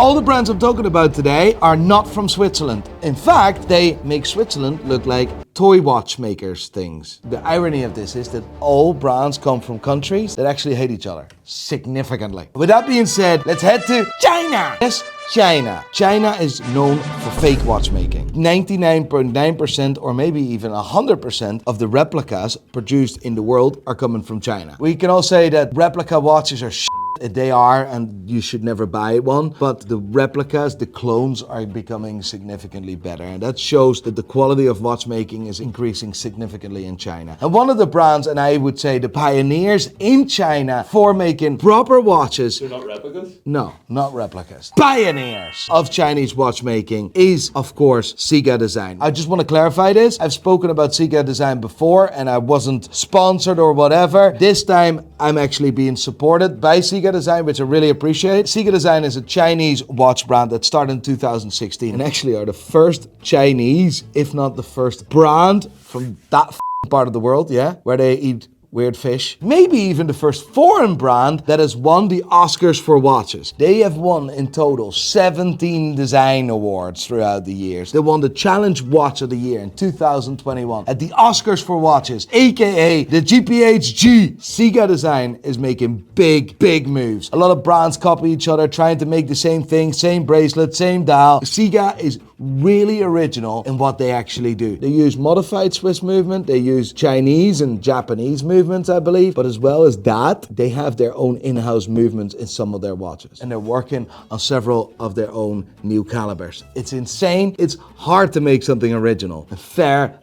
All the brands I'm talking about today are not from Switzerland. In fact, they make Switzerland look like toy watchmakers things. The irony of this is that all brands come from countries that actually hate each other significantly. With that being said, let's head to China. Yes, China. China is known for fake watchmaking. 99.9% or maybe even 100% of the replicas produced in the world are coming from China. We can all say that replica watches are they are, and you should never buy one, but the replicas, the clones, are becoming significantly better, and that shows that the quality of watchmaking is increasing significantly in China. And one of the brands, and I would say the pioneers in China for making proper watches— They're not replicas? No, not replicas. Pioneers of Chinese watchmaking is, of course, CIGA Design. I just want to clarify this. I've spoken about CIGA Design before, and I wasn't sponsored or whatever. This time, I'm actually being supported by CIGA Design, which I really appreciate. CIGA Design is a Chinese watch brand that started in 2016 and actually are the first Chinese, if not the first brand from that part of the world, yeah, where they eat weird fish. Maybe even the first foreign brand that has won the Oscars for watches. They have won in total 17 design awards throughout the years. They won the Challenge Watch of the Year in 2021 at the Oscars for watches, aka the GPHG. CIGA Design is making big moves. A lot of brands copy each other, trying to make the same thing, same bracelet, same dial. CIGA is really original in what they actually do. They use modified Swiss movement, they use Chinese and Japanese movements, I believe, but as well as that, they have their own in-house movements in some of their watches. And they're working on several of their own new calibers. It's insane. It's hard to make something original. A fair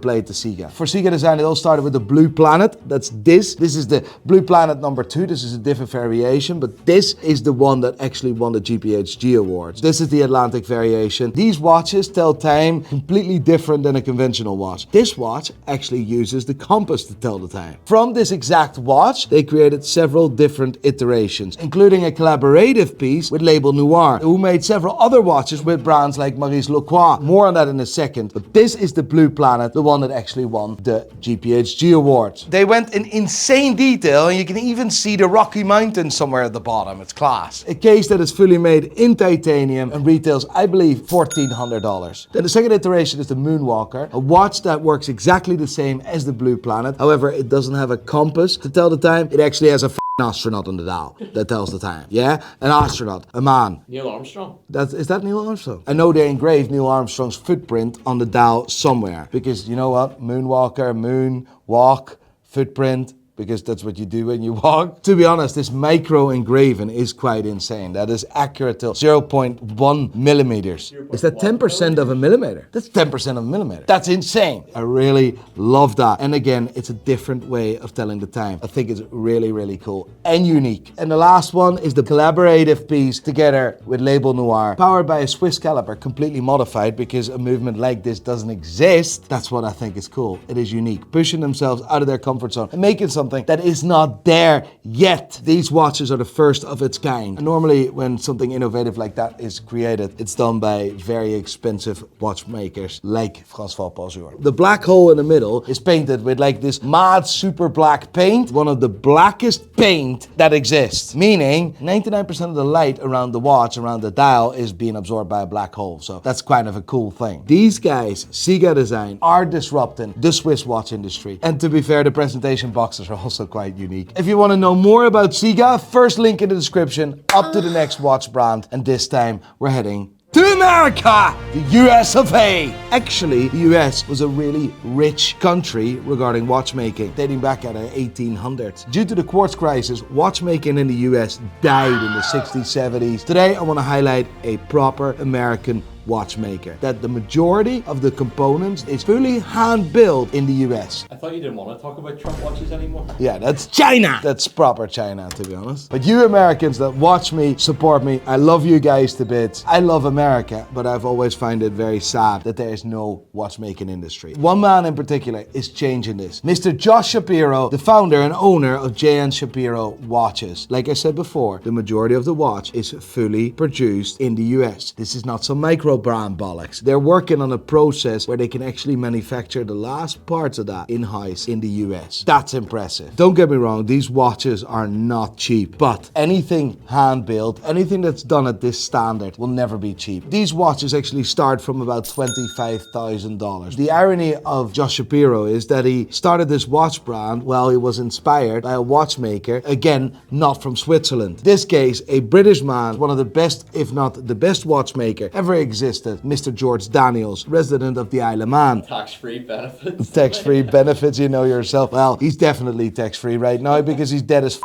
play to CIGA. For CIGA Design, it all started with the Blue Planet. That's this. This is the Blue Planet number 2. This is a different variation, but this is the one that actually won the GPHG awards. This is the Atlantic variation. These watches tell time completely different than a conventional watch. This watch actually uses the compass to tell the time. From this exact watch, they created several different iterations, including a collaborative piece with Label Noir, who made several other watches with brands like Maurice Lacroix. More on that in a second, but this is the Blue Planet, the one that actually won the GPHG awards. They went in insane detail, and you can even see the Rocky Mountains somewhere at the bottom. It's class. A case that is fully made in titanium and retails, I believe, $1,400. Then the second iteration is the Moonwalker, a watch that works exactly the same as the Blue Planet. However, it doesn't have a compass to tell the time. It actually has a astronaut on the dial that tells the time. Yeah? An astronaut. A man. Neil Armstrong. Is that Neil Armstrong? I know they engraved Neil Armstrong's footprint on the dial somewhere. Because you know what? Moonwalker, moon, walk, footprint. Because that's what you do when you walk. To be honest, this micro engraving is quite insane. That is accurate till 0.1 millimeters. Is that 10% of a millimeter? That's 10% of a millimeter. That's insane. I really love that. And again, it's a different way of telling the time. I think it's really cool and unique. And the last one is the collaborative piece together with Label Noir, powered by a Swiss caliber, completely modified because a movement like this doesn't exist. That's what I think is cool. It is unique. Pushing themselves out of their comfort zone and making something that is not there yet. These watches are the first of its kind. And normally when something innovative like that is created, it's done by very expensive watchmakers like Francois Pazur. The black hole in the middle is painted with like this mad super black paint, one of the blackest paint that exists. Meaning 99% of the light around the watch, around the dial, is being absorbed by a black hole. So that's kind of a cool thing. These guys, CIGA Design, are disrupting the Swiss watch industry. And to be fair, the presentation boxes are also quite unique. If you want to know more about CIGA, first link in the description, up to the next watch brand. And this time we're heading to America, the US of A. Actually, the US was a really rich country regarding watchmaking, dating back at the 1800s. Due to the quartz crisis, watchmaking in the US died in the 60s, 70s. Today, I want to highlight a proper American watchmaker, that the majority of the components is fully hand-built in the US. I thought you didn't want to talk about Trump watches anymore. Yeah, that's China. That's proper China, to be honest. But you Americans that watch me, support me, I love you guys to bits. I love America, but I've always found it very sad that there is no watchmaking industry. One man in particular is changing this. Mr. Josh Shapiro, the founder and owner of J.N. Shapiro Watches. Like I said before, the majority of the watch is fully produced in the US. This is not some micro zero brand bollocks. They're working on a process where they can actually manufacture the last parts of that in-house in the US. That's impressive. Don't get me wrong, these watches are not cheap, but anything hand-built, anything that's done at this standard will never be cheap. These watches actually start from about $25,000. The irony of Josh Shapiro is that he started this watch brand while he was inspired by a watchmaker, again, not from Switzerland. In this case, a British man, one of the best, if not the best watchmaker ever existed, Mr. George Daniels, resident of the Isle of Man. Tax-free benefits. Tax-free benefits, you know yourself. Well, he's definitely tax-free right now because he's dead as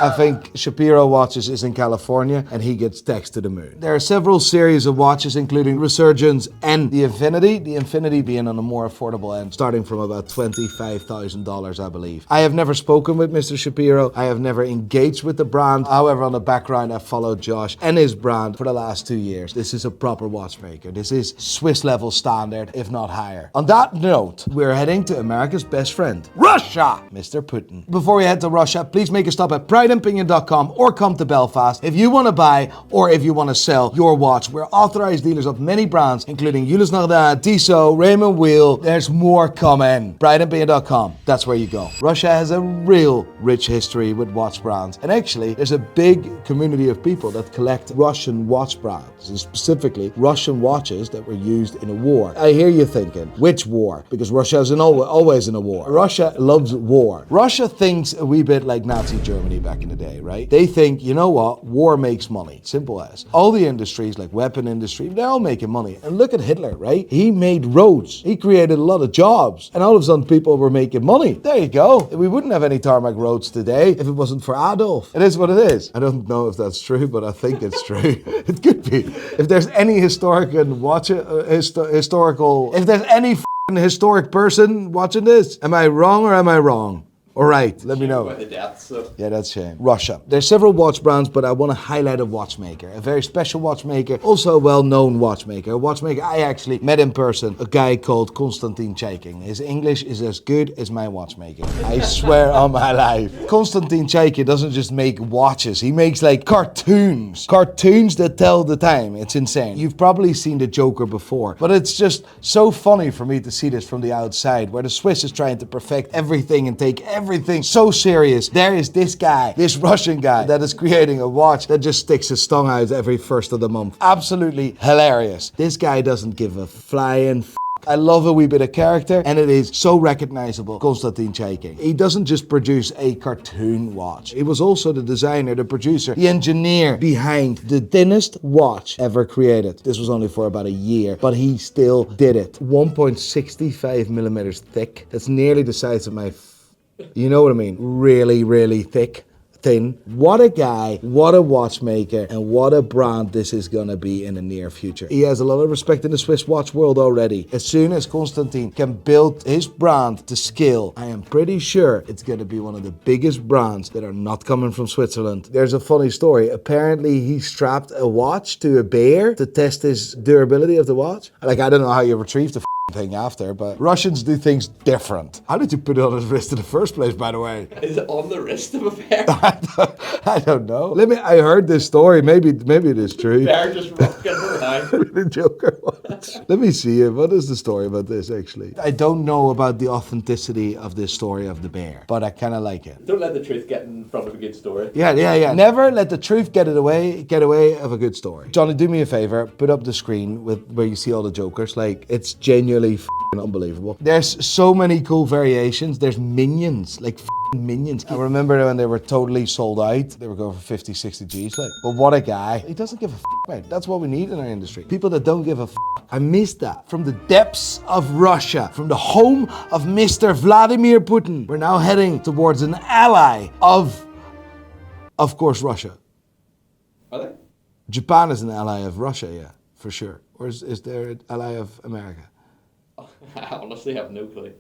I think Shapiro Watches is in California and he gets taxed to the moon. There are several series of watches including Resurgence and the Infinity. The Infinity being on a more affordable end, starting from about $25,000, I believe. I have never spoken with Mr. Shapiro. I have never engaged with the brand. However, on the background, I've followed Josh and his brand for the last 2 years. This is a proper watchmaker. This is Swiss level standard, if not higher. On that note, we're heading to America's best friend, Russia, Mr. Putin. Before we head to Russia, please make a stop at prideandpinion.com or come to Belfast if you want to buy or if you want to sell your watch. We're authorized dealers of many brands, including Ulysse Nardin, Tissot, Raymond Weil. There's more coming. prideandpinion.com. That's where you go. Russia has a real rich history with watch brands. And actually, there's a big community of people that collect Russian watch brands, and specifically Russian watches that were used in a war. I hear you thinking, which war? Because Russia is always in a war. Russia loves war. Russia thinks a wee bit like Nazi Germany back in the day, right? They think, you know what? War makes money. Simple as. All the industries, like weapon industry, they're all making money. And look at Hitler, right? He made roads. He created a lot of jobs. And all of a sudden, people were making money. There you go. We wouldn't have any tarmac roads today if it wasn't for Adolf. It is what it is. I don't know if that's true, but I think it's true. It could be. If there's any historical, if there's any historic person watching this, am I wrong or am I wrong? All right, let me know. About the deaths, so. Yeah, that's a shame. Russia. There's several watch brands, but I want to highlight a watchmaker. A very special watchmaker, also a well-known watchmaker. A watchmaker I actually met in person, a guy called Konstantin Chaikin. His English is as good as my watchmaking. I swear on my life. Konstantin Chaikin doesn't just make watches, he makes like cartoons. Cartoons that tell the time. It's insane. You've probably seen the Joker before, but it's just so funny for me to see this from the outside, where the Swiss is trying to perfect everything and take everything so serious. There is this guy, this Russian guy, that is creating a watch that just sticks his tongue out every first of the month. Absolutely hilarious. This guy doesn't give a flying I love a wee bit of character, and it is so recognizable. Konstantin Chaikin. He doesn't just produce a cartoon watch. He was also the designer, the producer, the engineer behind the thinnest watch ever created. This was only for about a year, but he still did it. 1.65 millimeters thick. That's nearly the size of my you know what I mean? Really, really thick. Thin. What a guy, what a watchmaker, and what a brand this is going to be in the near future. He has a lot of respect in the Swiss watch world already. As soon as Konstantin can build his brand to scale, I am pretty sure it's going to be one of the biggest brands that are not coming from Switzerland. There's a funny story. Apparently, he strapped a watch to a bear to test his durability of the watch. Like, I don't know how you retrieve the thing after, but Russians do things different. How did you put it on his wrist in the first place, by the way? Is it on the wrist of a bear? I don't know. I heard this story. Maybe it is true. Bear just rocking around. The Joker watch. Let me see it. What is the story about this, actually? I don't know about the authenticity of this story of the bear, but I kind of like it. Don't let the truth get in front of a good story. Yeah. Never let the truth get away of a good story. Johnny, do me a favor. Put up the screen with where you see all the Jokers. Like, it's genuinely unbelievable. There's so many cool variations. There's minions, like minions. I remember when they were totally sold out. They were going for 50, 60 G's. Like, but what a guy. He doesn't give a mate. That's what we need in our industry. People that don't give a I miss that. From the depths of Russia, from the home of Mr. Vladimir Putin, we're now heading towards an ally of course, Russia. Are they? Japan is an ally of Russia, yeah, for sure. Or is there an ally of America? I honestly have no clue.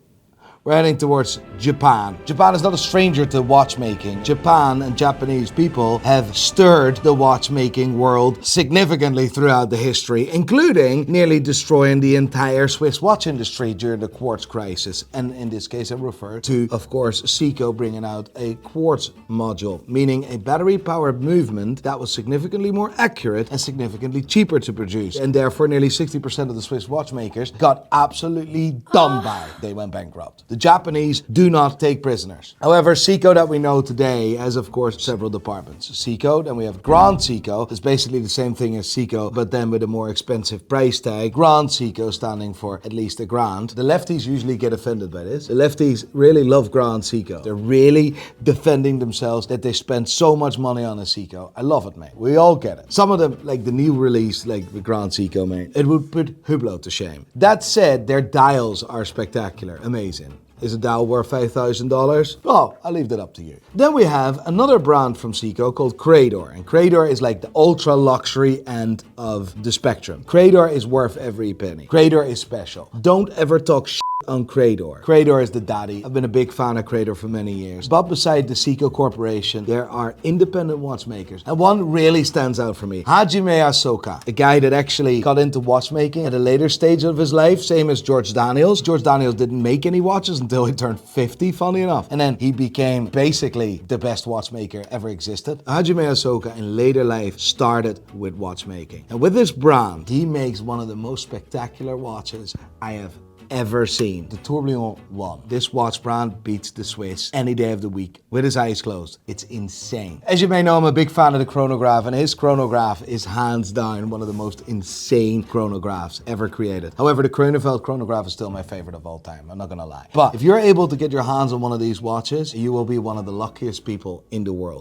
we're heading towards Japan. Japan is not a stranger to watchmaking. Japan and Japanese people have stirred the watchmaking world significantly throughout the history, including nearly destroying the entire Swiss watch industry during the quartz crisis. And in this case, I refer to, of course, CIGA bringing out a quartz module, meaning a battery-powered movement that was significantly more accurate and significantly cheaper to produce. And therefore, nearly 60% of the Swiss watchmakers got absolutely done by. They went bankrupt. The Japanese do not take prisoners. However, CIGA that we know today has, of course, several departments. CIGA, then we have Grand CIGA. It's basically the same thing as CIGA, but then with a more expensive price tag. Grand CIGA standing for at least $1,000. The lefties usually get offended by this. The lefties really love Grand CIGA. They're really defending themselves that they spend so much money on a CIGA. I love it, mate. We all get it. Some of them, like the new release, like the Grand CIGA, mate, it would put Hublot to shame. That said, their dials are spectacular, amazing. Is a dial worth $5,000? Oh, I'll leave that up to you. Then we have another brand from CIGA called Crador. And Crador is like the ultra luxury end of the spectrum. Crador is worth every penny. Crador is special. Don't ever talk shit on Crador. Crador is the daddy. I've been a big fan of Crador for many years. But beside the CIGA Corporation, there are independent watchmakers. And one really stands out for me. Hajime Asoka, a guy that actually got into watchmaking at a later stage of his life, same as George Daniels. George Daniels didn't make any watches until he turned 50, funny enough. And then he became basically the best watchmaker ever existed. Hajime Asoka in later life started with watchmaking. And with this brand, he makes one of the most spectacular watches I have ever seen. The Tourbillon 1. This watch brand beats the Swiss any day of the week with his eyes closed. It's insane. As you may know, I'm a big fan of the chronograph, and his chronograph is hands down one of the most insane chronographs ever created. However, the Kronenfeld chronograph is still my favorite of all time. I'm not gonna lie. But if you're able to get your hands on one of these watches, you will be one of the luckiest people in the world.